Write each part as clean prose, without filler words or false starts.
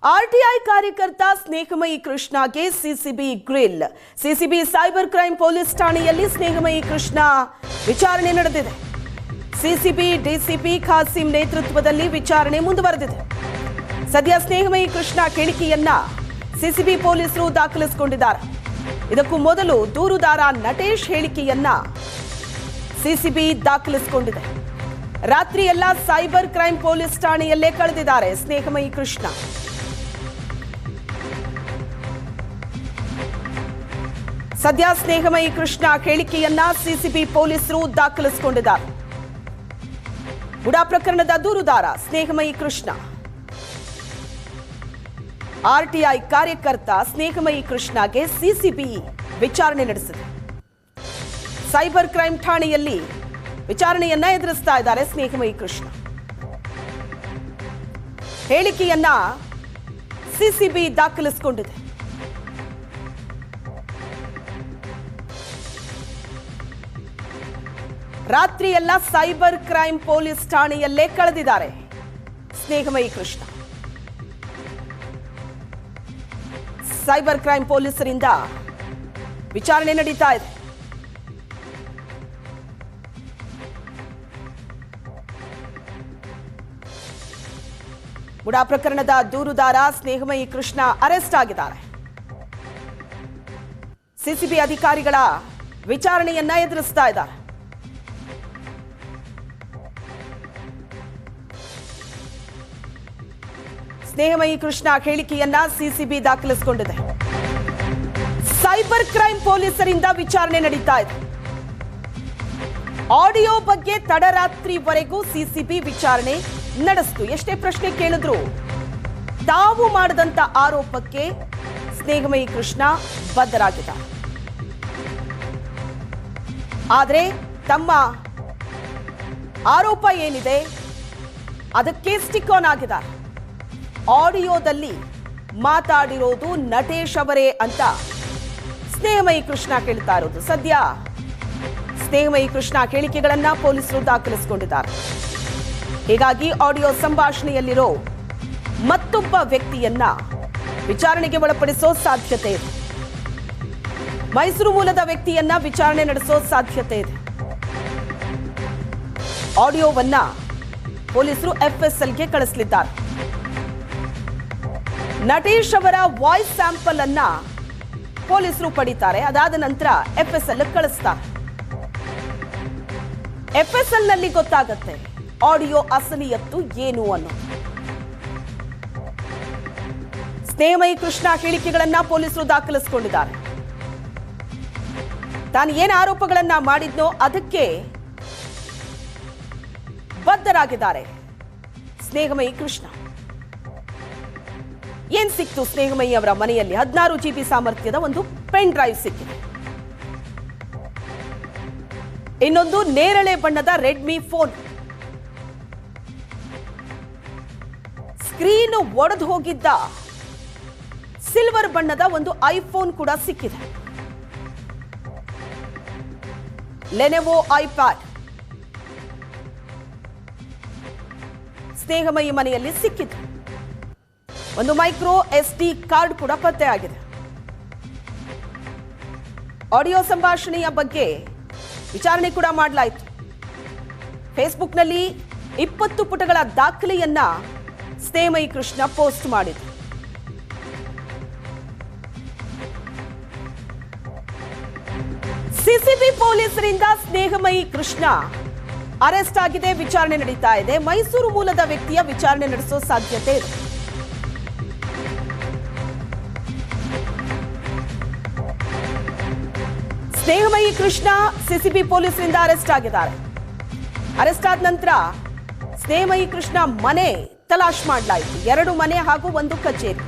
RTI कार्यकर्ता स्नेहमयी कृष्णಗೆ CCB grill CCB cyber crime police ಠಾಣೆಯಲ್ಲಿ ಸ್ನೇಹಮಯಿ ಕೃಷ್ಣ ವಿಚಾರಣೆ ನಡೆದಿದೆ. ಸಿಸಿಬಿ ಡಿಸಿಪಿ ಖಾಸಿಂ ನೇತೃತ್ವದಲ್ಲಿ ವಿಚಾರಣೆ ಮುಂದುವರೆದಿದೆ. ಸದ್ಯ ಸ್ನೇಹಮಯಿ ಕೃಷ್ಣ ಹೇಳಿಕೆಯನ್ನ ಸಿಸಿಬಿ ಪೊಲೀಸರು ದಾಖಲಿಸಿಕೊಂಡಿದ್ದಾರೆ. ಇದಕ್ಕೂ ಮೊದಲು ದೂರುದಾರ ನಟೇಶ್ ಹೇಳಿಕೆಯನ್ನ ಸಿಸಿಬಿ ದಾಖಲಿಸಿಕೊಂಡಿದೆ. ರಾತ್ರಿ ಎಲ್ಲ ಸೈಬರ್ ಕ್ರೈಮ್ ಪೊಲೀಸ್ ಠಾಣೆಯಲ್ಲೇ ಕಳೆದಿದ್ದಾರೆ ಸ್ನೇಹಮಯಿ ಕೃಷ್ಣ. ಸದ್ಯ ಸ್ನೇಹಮಯಿ ಕೃಷ್ಣ ಹೇಳಿಕೆಯನ್ನ ಸಿಸಿಬಿ ಪೊಲೀಸರು ದಾಖಲಿಸಿಕೊಂಡಿದ್ದಾರೆ. ಬುಡಾ ಪ್ರಕರಣದ ದೂರುದಾರ ಸ್ನೇಹಮಯಿ ಕೃಷ್ಣ. ಆರ್ಟಿಐ ಕಾರ್ಯಕರ್ತ ಸ್ನೇಹಮಯಿ ಕೃಷ್ಣಗೆ ಸಿಸಿಬಿ ವಿಚಾರಣೆ ನಡೆಸಿದೆ. ಸೈಬರ್ ಕ್ರೈಮ್ ಠಾಣೆಯಲ್ಲಿ ವಿಚಾರಣೆಯನ್ನ ಎದುರಿಸ್ತಾ ಇದ್ದಾರೆ ಸ್ನೇಹಮಯಿ ಕೃಷ್ಣ. ಹೇಳಿಕೆಯನ್ನ ಸಿಸಿಬಿ ದಾಖಲಿಸಿಕೊಂಡಿದೆ. ರಾತ್ರಿ ಎಲ್ಲ ಸೈಬರ್ ಕ್ರೈಮ್ ಪೊಲೀಸ್ ಠಾಣೆಯಲ್ಲೇ ಕಳೆದಿದ್ದಾರೆ ಸ್ನೇಹಮಯಿ ಕೃಷ್ಣ. ಸೈಬರ್ ಕ್ರೈಮ್ ಪೊಲೀಸರಿಂದ ವಿಚಾರಣೆ ನಡೀತಾ ಇದೆ. ಬುಡಾ ಪ್ರಕರಣದ ದೂರುದಾರ ಸ್ನೇಹಮಯಿ ಕೃಷ್ಣ ಅರೆಸ್ಟ್ ಆಗಿದ್ದಾರೆ. ಸಿಸಿಬಿ ಅಧಿಕಾರಿಗಳ ವಿಚಾರಣೆಯನ್ನ ಎದುರಿಸ್ತಾ ಇದ್ದಾರೆ. ಸ್ನೇಹಮಯಿ ಕೃಷ್ಣ ಹೇಳಿಕೆಯನ್ನ ಸಿಸಿಬಿ ದಾಖಲಿಸಿಕೊಂಡಿದೆ. ಸೈಬರ್ ಕ್ರೈಮ್ ಪೊಲೀಸರಿಂದ ವಿಚಾರಣೆ ನಡೀತಾ ಇದೆ. ಆಡಿಯೋ ಬಗ್ಗೆ ತಡರಾತ್ರಿವರೆಗೂ ಸಿಸಿಬಿ ವಿಚಾರಣೆ ನಡೆಸಿತು. ಎಷ್ಟೇ ಪ್ರಶ್ನೆ ಕೇಳಿದ್ರು ತಾವು ಮಾಡದಂತ ಆರೋಪಕ್ಕೆ ಸ್ನೇಹಮಯಿ ಕೃಷ್ಣ ಬದ್ಧರಾಗಿದ್ದಾರೆ. ಆದರೆ ತಮ್ಮ ಆರೋಪ ಏನಿದೆ ಅದಕ್ಕೆ ಸ್ಟಿಕ್ ಆನ್ ಆಗಿದ್ದಾರೆ. ಆಡಿಯೋದಲ್ಲಿ ಮಾತಾಡಿರೋದು ನಟೇಶ್ ಅವರೇ ಅಂತ ಸ್ನೇಹಮಯಿ ಕೃಷ್ಣ ಕೇಳ್ತಾ ಇರೋದು. ಸದ್ಯ ಸ್ನೇಹಮಯಿ ಕೃಷ್ಣ ಹೇಳಿಕೆಗಳನ್ನ ಪೊಲೀಸರು ದಾಖಲಿಸಿಕೊಂಡಿದ್ದಾರೆ. ಹೀಗಾಗಿ ಆಡಿಯೋ ಸಂಭಾಷಣೆಯಲ್ಲಿರೋ ಮತ್ತೊಬ್ಬ ವ್ಯಕ್ತಿಯನ್ನ ವಿಚಾರಣೆಗೆ ಒಳಪಡಿಸೋ ಸಾಧ್ಯತೆ ಇದೆ. ಮೈಸೂರು ಮೂಲದ ವ್ಯಕ್ತಿಯನ್ನ ವಿಚಾರಣೆ ನಡೆಸೋ ಸಾಧ್ಯತೆ ಇದೆ. ಆಡಿಯೋವನ್ನ ಪೊಲೀಸರು ಎಫ್ಎಸ್ಎಲ್ಗೆ ಕಳಿಸಲಿದ್ದಾರೆ. ನಟೇಶ್ ಅವರ ವಾಯ್ಸ್ ಸ್ಯಾಂಪಲ್ ಅನ್ನ ಪೊಲೀಸರು ಪಡಿತಾರೆ. ಅದಾದ ನಂತರ ಎಫ್ಎಸ್ಎಲ್ ಕಳಿಸ್ತಾರೆ. ಎಫ್ಎಸ್ಎಲ್ ನಲ್ಲಿ ಗೊತ್ತಾಗತ್ತೆ ಆಡಿಯೋ ಅಸಲಿಯತ್ತು ಏನು ಅನ್ನೋದು. ಸ್ನೇಹಮಯಿ ಕೃಷ್ಣ ಹೇಳಿಕೆಗಳನ್ನ ಪೊಲೀಸರು ದಾಖಲಿಸಿಕೊಂಡಿದ್ದಾರೆ. ತಾನು ಏನು ಆರೋಪಗಳನ್ನ ಮಾಡಿದ್ನೋ ಅದಕ್ಕೆ ಬದ್ಧರಾಗಿದ್ದಾರೆ ಸ್ನೇಹಮಯಿ ಕೃಷ್ಣ. ಏನ್ ಸಿಕ್ತು ಸ್ನೇಹಮಯಿ ಅವರ ಮನೆಯಲ್ಲಿ? 16 GB ಸಾಮರ್ಥ್ಯದ ಒಂದು ಪೆನ್ ಡ್ರೈವ್ ಸಿಕ್ಕಿದೆ. ಇನ್ನೊಂದು ನೇರಳೆ ಬಣ್ಣದ ರೆಡ್ಮಿ ಫೋನ್. ಸ್ಕ್ರೀನ್ ಒಡೆದು ಹೋಗಿದ್ದ ಸಿಲ್ವರ್ ಬಣ್ಣದ ಒಂದು ಐಫೋನ್ ಕೂಡ ಸಿಕ್ಕಿದೆ. ಲೆನೆವೋ ಐಪ್ಯಾಡ್ ಸ್ನೇಹಮಯಿ ಮನೆಯಲ್ಲಿ ಸಿಕ್ಕಿತು. ಒಂದು ಮೈಕ್ರೋ SD ಕಾರ್ಡ್ ಕೂಡ ಪತ್ತೆಯಾಗಿದೆ. ಆಡಿಯೋ ಸಂಭಾಷಣೆಯ ಬಗ್ಗೆ ವಿಚಾರಣೆ ಕೂಡ ಮಾಡಲಾಯಿತು. ಫೇಸ್ಬುಕ್ನಲ್ಲಿ 20 ಪುಟಗಳ ದಾಖಲೆಯನ್ನ ಸ್ನೇಹಮಯಿ ಕೃಷ್ಣ ಪೋಸ್ಟ್ ಮಾಡಿದ್ರು. ಸಿಸಿಬಿ ಪೊಲೀಸರಿಂದ ಸ್ನೇಹಮಯಿ ಕೃಷ್ಣ ಅರೆಸ್ಟ್ ಆಗಿದೆ. ವಿಚಾರಣೆ ನಡೀತಾ ಇದೆ. ಮೈಸೂರು ಮೂಲದ ವ್ಯಕ್ತಿಯ ವಿಚಾರಣೆ ನಡೆಸೋ ಸಾಧ್ಯತೆ ಇದೆ. ಸ್ನೇಹಮಯಿ ಕೃಷ್ಣ ಸಿಸಿಬಿ ಪೊಲೀಸರಿಂದ ಅರೆಸ್ಟ್ ಆಗಿದ್ದಾರೆ. ಅರೆಸ್ಟ್ ಆದ ನಂತರ ಸ್ನೇಹಮಯಿ ಕೃಷ್ಣ ಮನೆ ತಲಾಶ್ ಮಾಡಲಾಯಿತು. 2 ಮನೆ ಹಾಗೂ 1 ಕಚೇರಿ,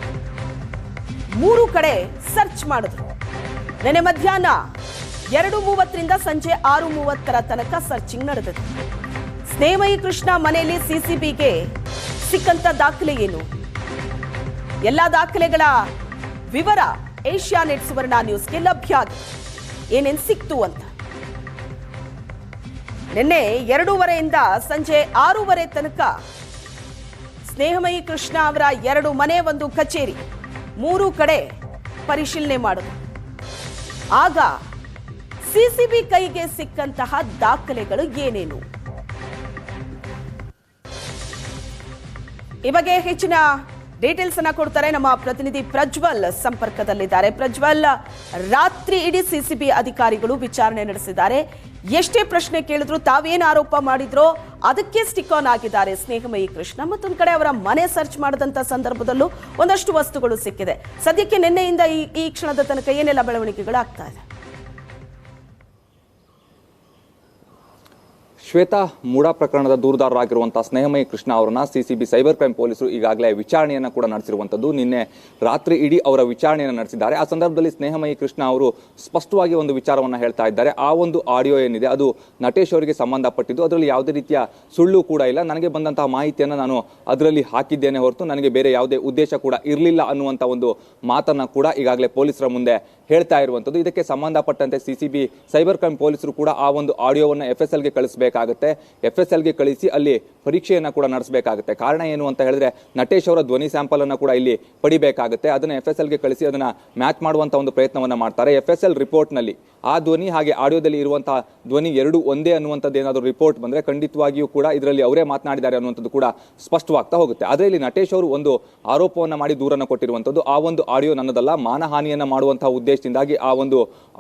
3 ಕಡೆ ಸರ್ಚ್ ಮಾಡಿದ್ರು. ನೆನ್ನೆ ಮಧ್ಯಾಹ್ನ 2:30ರಿಂದ ಸಂಜೆ 6:30 ತನಕ ಸರ್ಚಿಂಗ್ ನಡೆದಿದೆ. ಸ್ನೇಹಮಯಿ ಕೃಷ್ಣ ಮನೆಯಲ್ಲಿ ಸಿಸಿಬಿಗೆ ಸಿಕ್ಕಂತ ದಾಖಲೆ ಏನು? ಎಲ್ಲ ದಾಖಲೆಗಳ ವಿವರ ಏಷ್ಯಾನೆಟ್ ಸುವರ್ಣ ನ್ಯೂಸ್ಗೆ ಲಭ್ಯ ಆಗಿದೆ. ಏನೇನು ಸಿಕ್ತು ಅಂತ ನಿನ್ನೆ 2:30ರಿಂದ ಸಂಜೆ 6:30 ತನಕ ಸ್ನೇಹಮಯಿ ಕೃಷ್ಣ ಅವರ 2 ಮನೆ, 1 ಕಚೇರಿ, 3 ಕಡೆ ಪರಿಶೀಲನೆ ಮಾಡಿದ್ರು. ಆಗ ಸಿಸಿಬಿ ಕೈಗೆ ಸಿಕ್ಕಂತಹ ದಾಖಲೆಗಳು ಏನೇನು? ಈ ಬಗ್ಗೆ ಹೆಚ್ಚಿನ ಡೀಟೇಲ್ಸ್ ಅನ್ನ ಕೊಡ್ತಾರೆ ನಮ್ಮ ಪ್ರತಿನಿಧಿ ಪ್ರಜ್ವಲ್ ಸಂಪರ್ಕದಲ್ಲಿದ್ದಾರೆ. ಪ್ರಜ್ವಲ್, ರಾತ್ರಿ ಇಡೀ ಸಿಸಿಬಿ ಅಧಿಕಾರಿಗಳು ವಿಚಾರಣೆ ನಡೆಸಿದ್ದಾರೆ. ಎಷ್ಟೇ ಪ್ರಶ್ನೆ ಕೇಳಿದ್ರು, ತಾವೇನು ಆರೋಪ ಮಾಡಿದ್ರೋ ಅದಕ್ಕೆ ಸ್ಟಿಕ್ ಆನ್ ಆಗಿದ್ದಾರೆ ಸ್ನೇಹಮಯಿ ಕೃಷ್ಣ. ಮತ್ತೊಂದು ಕಡೆ ಅವರ ಮನೆ ಸರ್ಚ್ ಮಾಡಿದಂತ ಸಂದರ್ಭದಲ್ಲೂ ಒಂದಷ್ಟು ವಸ್ತುಗಳು ಸಿಕ್ಕಿದೆ. ಸದ್ಯಕ್ಕೆ ನಿನ್ನೆಯಿಂದ ಈ ಕ್ಷಣದ ತನಕ ಏನೆಲ್ಲ ಬೆಳವಣಿಗೆಗಳು ಆಗ್ತಾ ಇದೆ? ಶ್ವೇತಾ, ಮೂಡಾ ಪ್ರಕರಣದ ದೂರುದಾರರಾಗಿರುವಂತಹ ಸ್ನೇಹಮಯಿ ಕೃಷ್ಣ ಅವರನ್ನ ಸಿಸಿಬಿ ಸೈಬರ್ ಕ್ರೈಮ್ ಪೊಲೀಸರು ಈಗಾಗಲೇ ವಿಚಾರಣೆಯನ್ನು ಕೂಡ ನಡೆಸಿರುವಂತದ್ದು. ನಿನ್ನೆ ರಾತ್ರಿ ಇಡೀ ಅವರ ವಿಚಾರಣೆಯನ್ನು ನಡೆಸಿದ್ದಾರೆ. ಆ ಸಂದರ್ಭದಲ್ಲಿ ಸ್ನೇಹಮಯಿ ಕೃಷ್ಣ ಅವರು ಸ್ಪಷ್ಟವಾಗಿ ಒಂದು ವಿಚಾರವನ್ನು ಹೇಳ್ತಾ ಇದ್ದಾರೆ. ಆ ಒಂದು ಆಡಿಯೋ ಏನಿದೆ ಅದು ನಟೇಶ್ ಅವರಿಗೆ ಸಂಬಂಧಪಟ್ಟಿದ್ದು. ಅದರಲ್ಲಿ ಯಾವುದೇ ರೀತಿಯ ಸುಳ್ಳು ಕೂಡ ಇಲ್ಲ. ನನಗೆ ಬಂದಂತಹ ಮಾಹಿತಿಯನ್ನು ನಾನು ಅದರಲ್ಲಿ ಹಾಕಿದ್ದೇನೆ ಹೊರತು ನನಗೆ ಬೇರೆ ಯಾವುದೇ ಉದ್ದೇಶ ಕೂಡ ಇರಲಿಲ್ಲ ಅನ್ನುವಂಥ ಒಂದು ಮಾತನ್ನ ಕೂಡ ಈಗಾಗಲೇ ಪೊಲೀಸರ ಮುಂದೆ ಹೇಳ್ತಾ ಇರುವಂಥದ್ದು. ಇದಕ್ಕೆ ಸಂಬಂಧಪಟ್ಟಂತೆ ಸಿಸಿಬಿ ಸೈಬರ್ ಕ್ರೈಮ್ ಪೊಲೀಸರು ಕೂಡ ಆ ಒಂದು ಆಡಿಯೋವನ್ನು FSLಗೆ ಕಳಿಸಬೇಕಾಗುತ್ತೆ. FSLಗೆ ಕಳಿಸಿ ಅಲ್ಲಿ ಪರೀಕ್ಷೆಯನ್ನು ಕೂಡ ನಡೆಸಬೇಕಾಗುತ್ತೆ. ಕಾರಣ ಏನು ಅಂತ ಹೇಳಿದ್ರೆ, ನಟೇಶ್ ಅವರ ಧ್ವನಿ ಸ್ಯಾಂಪಲ್ ಅನ್ನು ಕೂಡ ಇಲ್ಲಿ ಪಡಿಬೇಕಾಗುತ್ತೆ. ಅದನ್ನ FSLಗೆ ಕಳಿಸಿ ಅದನ್ನ ಮ್ಯಾಚ್ ಮಾಡುವಂತ ಒಂದು ಪ್ರಯತ್ನವನ್ನ ಮಾಡ್ತಾರೆ. FSL ರಿಪೋರ್ಟ್ ನಲ್ಲಿ ಆ ಧ್ವನಿ ಹಾಗೆ ಆಡಿಯೋದಲ್ಲಿ ಇರುವಂತಹ ಧ್ವನಿ ಎರಡು ಒಂದೇ ಅನ್ನುವಂಥದ್ದು ಏನಾದರೂ ರಿಪೋರ್ಟ್ ಬಂದ್ರೆ ಖಂಡಿತವಾಗಿಯೂ ಕೂಡ ಇದರಲ್ಲಿ ಅವರೇ ಮಾತನಾಡಿದ್ದಾರೆ ಅನ್ನುವಂಥದ್ದು ಕೂಡ ಸ್ಪಷ್ಟವಾಗ್ತಾ ಹೋಗುತ್ತೆ. ಆದರೆ ಇಲ್ಲಿ ನಟೇಶ್ ಅವರು ಒಂದು ಆರೋಪವನ್ನ ಮಾಡಿ ದೂರನ್ನು ಕೊಟ್ಟಿರುವಂಥದ್ದು, ಆ ಒಂದು ಆಡಿಯೋ ನನ್ನದಲ್ಲ, ಮಾನಹಾನಿಯನ್ನ ಮಾಡುವಂತಹ ಉದ್ದೇಶದಿಂದಾಗಿ ಆ ಒಂದು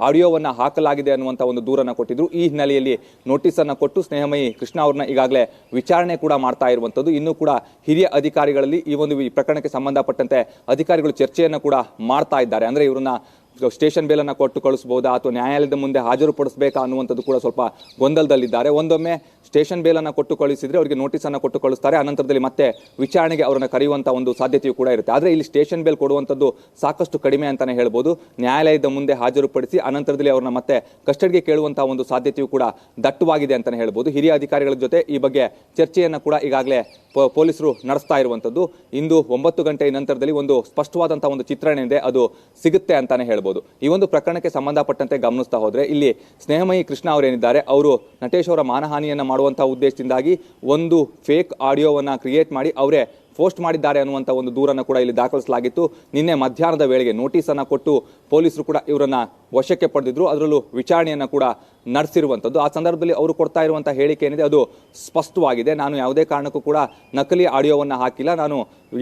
ಆಡಿಯೋವನ್ನ ಹಾಕಲಾಗಿದೆ ಅನ್ನುವಂಥ ಒಂದು ದೂರನ್ನು ಕೊಟ್ಟಿದ್ರು. ಈ ಹಿನ್ನೆಲೆಯಲ್ಲಿ ನೋಟಿಸ್ ಅನ್ನ ಕೊಟ್ಟು ಸ್ನೇಹಮಯಿ ಕೃಷ್ಣ ಅವ್ರನ್ನ ಈಗಾಗಲೇ ವಿಚಾರಣೆ ಕೂಡ ಮಾಡ್ತಾ ಇರುವಂಥದ್ದು. ಇನ್ನೂ ಕೂಡ ಹಿರಿಯ ಅಧಿಕಾರಿಗಳಲ್ಲಿ ಈ ಒಂದು ಪ್ರಕರಣಕ್ಕೆ ಸಂಬಂಧಪಟ್ಟಂತೆ ಅಧಿಕಾರಿಗಳು ಚರ್ಚೆಯನ್ನು ಕೂಡ ಮಾಡ್ತಾ ಇದ್ದಾರೆ. ಅಂದ್ರೆ ಇವರನ್ನ ಸ್ಟೇಷನ್ ಬೇಲನ್ನು ಕೊಟ್ಟು ಕಳಿಸಬಹುದಾ ಅಥವಾ ನ್ಯಾಯಾಲಯದ ಮುಂದೆ ಹಾಜರುಪಡಿಸಬೇಕಾ ಅನ್ನುವಂಥದ್ದು ಕೂಡ ಸ್ವಲ್ಪ ಗೊಂದಲದಲ್ಲಿದ್ದಾರೆ. ಒಂದೊಮ್ಮೆ ಸ್ಟೇಷನ್ ಬೇಲನ್ನು ಕೊಟ್ಟು ಕಳಿಸಿದ್ರೆ ಅವರಿಗೆ ನೋಟಿಸ್ ಅನ್ನು ಕೊಟ್ಟು ಕಳಿಸ್ತಾರೆ. ಅನಂತರದಲ್ಲಿ ಮತ್ತೆ ವಿಚಾರಣೆಗೆ ಅವರನ್ನು ಕರೆಯುವಂತ ಒಂದು ಸಾಧ್ಯತೆಯೂ ಕೂಡ ಇರುತ್ತೆ. ಆದರೆ ಇಲ್ಲಿ ಸ್ಟೇಷನ್ ಬೇಲ್ ಕೊಡುವಂಥದ್ದು ಸಾಕಷ್ಟು ಕಡಿಮೆ ಅಂತಾನೆ ಹೇಳ್ಬೋದು. ನ್ಯಾಯಾಲಯದ ಮುಂದೆ ಹಾಜರುಪಡಿಸಿ ಅನಂತರದಲ್ಲಿ ಅವರನ್ನ ಮತ್ತೆ ಕಸ್ಟಡಿಗೆ ಕೇಳುವಂತಹ ಒಂದು ಸಾಧ್ಯತೆಯೂ ಕೂಡ ದಟ್ಟವಾಗಿದೆ ಅಂತಾನೆ ಹೇಳ್ಬೋದು. ಹಿರಿಯ ಅಧಿಕಾರಿಗಳ ಜೊತೆ ಈ ಬಗ್ಗೆ ಚರ್ಚೆಯನ್ನು ಕೂಡ ಈಗಾಗಲೇ ಪೊಲೀಸರು ನಡೆಸ್ತಾ ಇರುವಂಥದ್ದು. ಇಂದು 9 ಗಂಟೆಯ ನಂತರದಲ್ಲಿ ಒಂದು ಸ್ಪಷ್ಟವಾದಂತಹ ಒಂದು ಚಿತ್ರಣ ಇದೆ, ಅದು ಸಿಗುತ್ತೆ ಅಂತಾನೆ ಹೇಳ್ಬೋದು. ಈ ಒಂದು ಪ್ರಕರಣಕ್ಕೆ ಸಂಬಂಧಪಟ್ಟಂತೆ ಗಮನಿಸ್ತಾ ಹೋದ್ರೆ ಇಲ್ಲಿ ಸ್ನೇಹಮಯಿ ಕೃಷ್ಣ ಅವರೇನಿದ್ದಾರೆ, ಅವರು ನಟೇಶ್ ಅವರ ಮಾನಹಾನಿಯನ್ನ ಮಾಡುವಂತಹ ಉದ್ದೇಶದಿಂದಾಗಿ ಒಂದು ಫೇಕ್ ಆಡಿಯೋವನ್ನ ಕ್ರಿಯೇಟ್ ಮಾಡಿ ಅವರೇ ಪೋಸ್ಟ್ ಮಾಡಿದ್ದಾರೆ ಅನ್ನುವಂಥ ಒಂದು ದೂರನ್ನು ಕೂಡ ಇಲ್ಲಿ ದಾಖಲಿಸಲಾಗಿತ್ತು. ನಿನ್ನೆ ಮಧ್ಯಾಹ್ನದ ವೇಳೆಗೆ ನೋಟಿಸ್ ಅನ್ನ ಕೊಟ್ಟು ಪೊಲೀಸರು ಕೂಡ ಇವರನ್ನ ವಶಕ್ಕೆ ಪಡೆದಿದ್ರು. ಅದರಲ್ಲೂ ವಿಚಾರಣೆಯನ್ನ ಕೂಡ ನಡೆಸಿರುವಂಥದ್ದು. ಆ ಸಂದರ್ಭದಲ್ಲಿ ಅವರು ಕೊಡ್ತಾ ಇರುವಂತಹ ಹೇಳಿಕೆ ಏನಿದೆ ಅದು ಸ್ಪಷ್ಟವಾಗಿದೆ. ನಾನು ಯಾವುದೇ ಕಾರಣಕ್ಕೂ ಕೂಡ ನಕಲಿ ಆಡಿಯೋವನ್ನ ಹಾಕಿಲ್ಲ, ನಾನು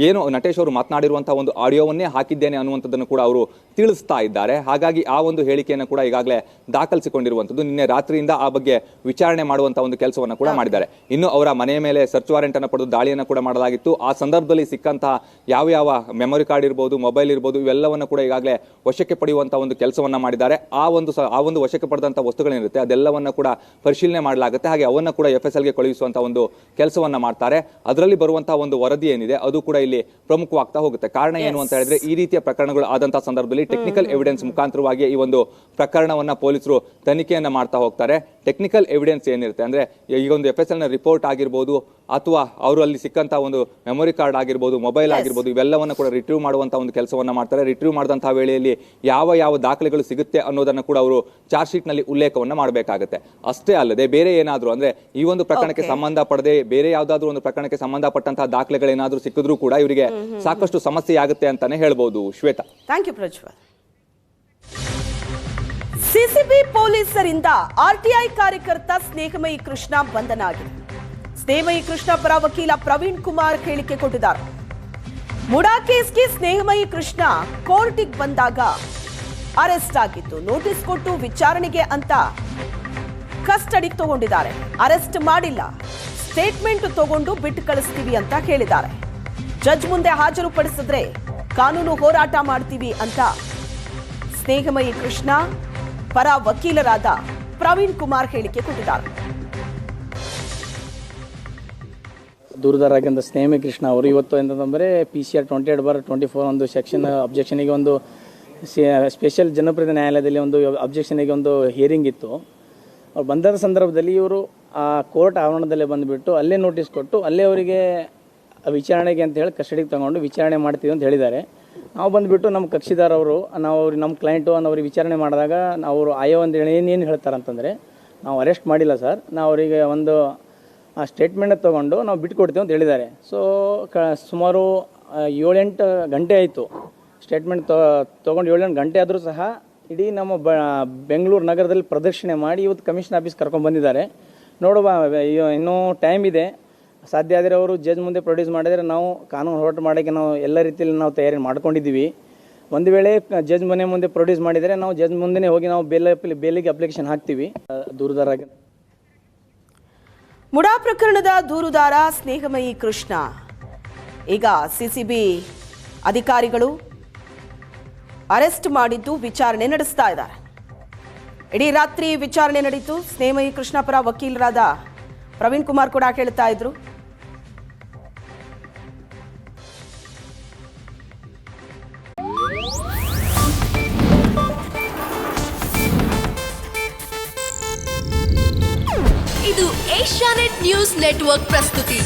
ಏನು ನಟೇಶ್ ಅವರು ಮಾತನಾಡಿರುವಂತಹ ಒಂದು ಆಡಿಯೋವನ್ನೇ ಹಾಕಿದ್ದೇನೆ ಅನ್ನುವಂಥದ್ದನ್ನು ಕೂಡ ಅವರು ತಿಳಿಸ್ತಾ ಇದ್ದಾರೆ. ಹಾಗಾಗಿ ಆ ಒಂದು ಹೇಳಿಕೆಯನ್ನು ಕೂಡ ಈಗಾಗಲೇ ದಾಖಲಿಸಿಕೊಂಡಿರುವಂಥದ್ದು. ನಿನ್ನೆ ರಾತ್ರಿಯಿಂದ ಆ ಬಗ್ಗೆ ವಿಚಾರಣೆ ಮಾಡುವಂತಹ ಒಂದು ಕೆಲಸವನ್ನು ಕೂಡ ಮಾಡಿದ್ದಾರೆ. ಇನ್ನು ಅವರ ಮನೆಯ ಮೇಲೆ ಸರ್ಚ್ ವಾರೆಂಟ್ ಅನ್ನು ಪಡೆದು ದಾಳಿಯನ್ನು ಕೂಡ ಮಾಡಲಾಗಿತ್ತು. ಆ ಸಂದರ್ಭದಲ್ಲಿ ಸಿಕ್ಕಂತಹ ಯಾವ ಮೆಮೊರಿ ಕಾರ್ಡ್ ಇರ್ಬೋದು, ಮೊಬೈಲ್ ಇರ್ಬೋದು, ಇವೆಲ್ಲವನ್ನು ಕೂಡ ಈಗಾಗಲೇ ವಶಕ್ಕೆ ಪಡೆಯುವಂತಹ ಒಂದು ಕೆಲಸವನ್ನ ಮಾಡಿದ್ದಾರೆ. ಆ ಒಂದು ವಶಕ್ಕೆ ಪಡೆದಂತಹ ವಸ್ತುಗಳೇನಿರುತ್ತೆ ಅದೆಲ್ಲವನ್ನ ಕೂಡ ಪರಿಶೀಲನೆ ಮಾಡಲಾಗುತ್ತೆ. ಹಾಗೆ ಅವನ್ನ ಕೂಡ FSLಗೆ ಕಳುಹಿಸುವಂತಹ ಒಂದು ಕೆಲಸವನ್ನ ಮಾಡ್ತಾರೆ. ಅದರಲ್ಲಿ ಬರುವಂತಹ ಒಂದು ವರದಿ ಏನಿದೆ ಅದು ಕೂಡ ಇಲ್ಲಿ ಪ್ರಮುಖವಾಗ್ತಾ ಹೋಗುತ್ತೆ. ಕಾರಣ ಏನು ಅಂತ ಹೇಳಿದ್ರೆ, ಈ ರೀತಿಯ ಪ್ರಕರಣಗಳು ಆದಂತಹ ಸಂದರ್ಭದಲ್ಲಿ ಟೆಕ್ನಿಕಲ್ ಎವಿಡೆನ್ಸ್ ಮುಖಾಂತರವಾಗಿ ಈ ಒಂದು ಪ್ರಕರಣವನ್ನ ಪೊಲೀಸರು ತನಿಖೆಯನ್ನ ಮಾಡ್ತಾ ಹೋಗ್ತಾರೆ. ಟೆಕ್ನಿಕಲ್ ಎವಿಡೆನ್ಸ್ ಏನಿರುತ್ತೆ ಅಂದ್ರೆ ಈಗ ಒಂದು FSL ನ ರಿಪೋರ್ಟ್ ಆಗಿರ್ಬೋದು ಅಥವಾ ಅವರು ಅಲ್ಲಿ ಸಿಕ್ಕಂತಹ ಒಂದು ಮೆಮೊರಿ ಕಾರ್ಡ್ ಆಗಿರ್ಬೋದು, ಮೊಬೈಲ್ ಆಗಿರ್ಬೋದು, ಇವೆಲ್ಲವನ್ನ ಕೂಡ ರಿಟ್ರೀವ್ ಮಾಡುವಂತಹ ಒಂದು ಕೆಲಸವನ್ನ ಮಾಡ್ತಾರೆ. ರಿಟ್ರೀವ್ ಮಾಡಿದಂತಹ ವೇಳೆಯಲ್ಲಿ ಯಾವ ದಾಖಲೆಗಳು ಸಿಗುತ್ತೆ ಅನ್ನೋದನ್ನ ಕೂಡ ಅವರು ಚಾರ್ಜ್ ಶೀಟ್ ನಲ್ಲಿ ಉಲ್ಲೇಖವನ್ನ ಮಾಡಬೇಕಾಗುತ್ತೆ. ಅಷ್ಟೇ ಅಲ್ಲದೆ ಬೇರೆ ಏನಾದ್ರು ಅಂದ್ರೆ ಈ ಒಂದು ಪ್ರಕರಣಕ್ಕೆ ಸಂಬಂಧಪಡದೆ ಬೇರೆ ಯಾವ್ದಾದ್ರು ಒಂದು ಪ್ರಕರಣಕ್ಕೆ ಸಂಬಂಧಪಟ್ಟಂತಹ ದಾಖಲೆಗಳೇನಾದ್ರೂ ಸಿಕ್ಕಿದ್ರೂ ಕೂಡ ಇವರಿಗೆ ಸಾಕಷ್ಟು ಸಮಸ್ಯೆ ಆಗುತ್ತೆ ಅಂತಾನೆ ಹೇಳ್ಬೋದು. Shweta, thank you Prajwal. CCB ಪೊಲೀಸರಿಂದ RTI ಕಾರ್ಯಕರ್ತ ಸ್ನೇಹಮಯಿ ಕೃಷ್ಣ ಬಂಧನ ಆಗಿದೆ. ಸ್ನೇಹಮಯಿ ಕೃಷ್ಣ ಪರ ವಕೀಲ ಪ್ರವೀಣ್ ಕುಮಾರ್ ಹೇಳಿಕೆ ಕೊಟ್ಟಿದ್ದಾರೆ. ಮುಡಾ ಕೇಸ್ಗೆ ಸ್ನೇಹಮಯಿ ಕೃಷ್ಣ ಕೋರ್ಟಿಗೆ ಬಂದಾಗ ಅರೆಸ್ಟ್ ಆಗಿತ್ತು. ನೋಟಿಸ್ ಕೊಟ್ಟು ವಿಚಾರಣೆಗೆ ಅಂತ ಕಸ್ಟಡಿಗೆ ತಗೊಂಡಿದ್ದಾರೆ. ಅರೆಸ್ಟ್ ಮಾಡಿಲ್ಲ, ಸ್ಟೇಟ್ಮೆಂಟ್ ತಗೊಂಡು ಬಿಟ್ಟು ಕಳಿಸ್ತೀವಿ ಅಂತ ಹೇಳಿದ್ದಾರೆ. ಜಡ್ಜ್ ಮುಂದೆ ಹಾಜರುಪಡಿಸಿದ್ರೆ ಕಾನೂನು ಹೋರಾಟ ಮಾಡ್ತೀವಿ ಅಂತ ಸ್ನೇಹಮಯಿ ಕೃಷ್ಣ ಪರ ವಕೀಲರಾದ ಪ್ರವೀಣ್ ಕುಮಾರ್ ಹೇಳಿಕೆ ಕೊಟ್ಟಿದ್ದಾರೆ. ದೂರದಾರರಾಗಿದ್ದ ಸ್ನೇಹಮಯಿ ಕೃಷ್ಣ ಅವರು ಇವತ್ತು ಎಂತಂದರೆ PCR 28/24 ಒಂದು ಸೆಕ್ಷನ್ ಅಬ್ಜೆಕ್ಷನಿಗೆ ಒಂದು ಸ್ಪೆಷಲ್ ಜನಪ್ರತಿನಿಧಿ ನ್ಯಾಯಾಲಯದಲ್ಲಿ ಒಂದು ಅಬ್ಜೆಕ್ಷನಿಗೆ ಒಂದು ಹಿಯರಿಂಗ್ ಇತ್ತು. ಅವ್ರು ಬಂದ ಸಂದರ್ಭದಲ್ಲಿ ಇವರು ಆ ಕೋರ್ಟ್ ಆವರಣದಲ್ಲೇ ಬಂದುಬಿಟ್ಟು ಅಲ್ಲೇ ನೋಟಿಸ್ ಕೊಟ್ಟು ಅಲ್ಲೇ ಅವರಿಗೆ ವಿಚಾರಣೆಗೆ ಅಂತ ಹೇಳಿ ಕಸ್ಟಡಿಗೆ ತಗೊಂಡು ವಿಚಾರಣೆ ಮಾಡ್ತೀವಿ ಅಂತ ಹೇಳಿದ್ದಾರೆ. ನಾವು ಬಂದುಬಿಟ್ಟು ನಮ್ಮ ಕಕ್ಷಿದಾರವರು ನಮ್ಮ ಕ್ಲೈಂಟು ಅವ್ರಿಗೆ ವಿಚಾರಣೆ ಮಾಡಿದಾಗ ಅವರು ಆಯೋ ಒಂದು ಏನೇನು ಹೇಳ್ತಾರೆ ಅಂತಂದರೆ, ನಾವು ಅರೆಸ್ಟ್ ಮಾಡಿಲ್ಲ ಸರ್, ನಾವು ಅವರಿಗೆ ಒಂದು ಆ ಸ್ಟೇಟ್ಮೆಂಟ್ ತೊಗೊಂಡು ನಾವು ಬಿಟ್ಕೊಡ್ತೀವಿ ಅಂತ ಹೇಳಿದ್ದಾರೆ. ಸೊ ಸುಮಾರು 7-8 ಗಂಟೆ ಆಯಿತು. ಸ್ಟೇಟ್ಮೆಂಟ್ ತೊಗೊಂಡು 7-8 ಗಂಟೆ ಆದರೂ ಸಹ ಇಡೀ ನಮ್ಮ ಬೆಂಗಳೂರು ನಗರದಲ್ಲಿ ಪ್ರದರ್ಶನೆ ಮಾಡಿ ಇವತ್ತು ಕಮಿಷನ್ ಆಫೀಸ್ ಕರ್ಕೊಂಡು ಬಂದಿದ್ದಾರೆ. ನೋಡುವ, ಇನ್ನೂ ಟೈಮ್ ಇದೆ. ಸಾಧ್ಯ ಆದರೆ ಅವರು ಜಡ್ಜ್ ಮುಂದೆ ಪ್ರೊಡ್ಯೂಸ್ ಮಾಡಿದರೆ ನಾವು ಕಾನೂನು ಹೋರಾಟ ಮಾಡೋಕ್ಕೆ ನಾವು ಎಲ್ಲ ರೀತಿಯಲ್ಲಿ ನಾವು ತಯಾರಿ ಮಾಡ್ಕೊಂಡಿದ್ದೀವಿ. ಒಂದು ವೇಳೆ ಜಡ್ಜ್ ಮನೆ ಮುಂದೆ ಪ್ರೊಡ್ಯೂಸ್ ಮಾಡಿದರೆ ನಾವು ಜಡ್ಜ್ ಮುಂದೆ ಹೋಗಿ ನಾವು ಬೇಲಿಗೆ ಅಪ್ಲಿಕೇಶನ್ ಹಾಕ್ತೀವಿ. ದೂರುದಾರ ಮುಡಾ ಪ್ರಕರಣದ ದೂರುದಾರ ಸ್ನೇಹಮಯಿ ಕೃಷ್ಣ ಈಗ ಸಿಸಿಬಿ ಅಧಿಕಾರಿಗಳು ಅರೆಸ್ಟ್ ಮಾಡಿದ್ದು ವಿಚಾರಣೆ ನಡೆಸ್ತಾ ಇದ್ದಾರೆ. ಇಡೀ ರಾತ್ರಿ ವಿಚಾರಣೆ ನಡೆಯಿತು. ಸ್ನೇಹಮಯಿ ಕೃಷ್ಣ ಪರ ವಕೀಲರಾದ ಪ್ರವೀಣ್ ಕುಮಾರ್ ಕೂಡ ಹೇಳ್ತಾ ಇದ್ರು. ಇದು ಏಷ್ಯಾನೆಟ್ ನ್ಯೂಸ್ ನೆಟ್ವರ್ಕ್ ಪ್ರಸ್ತುತಿ.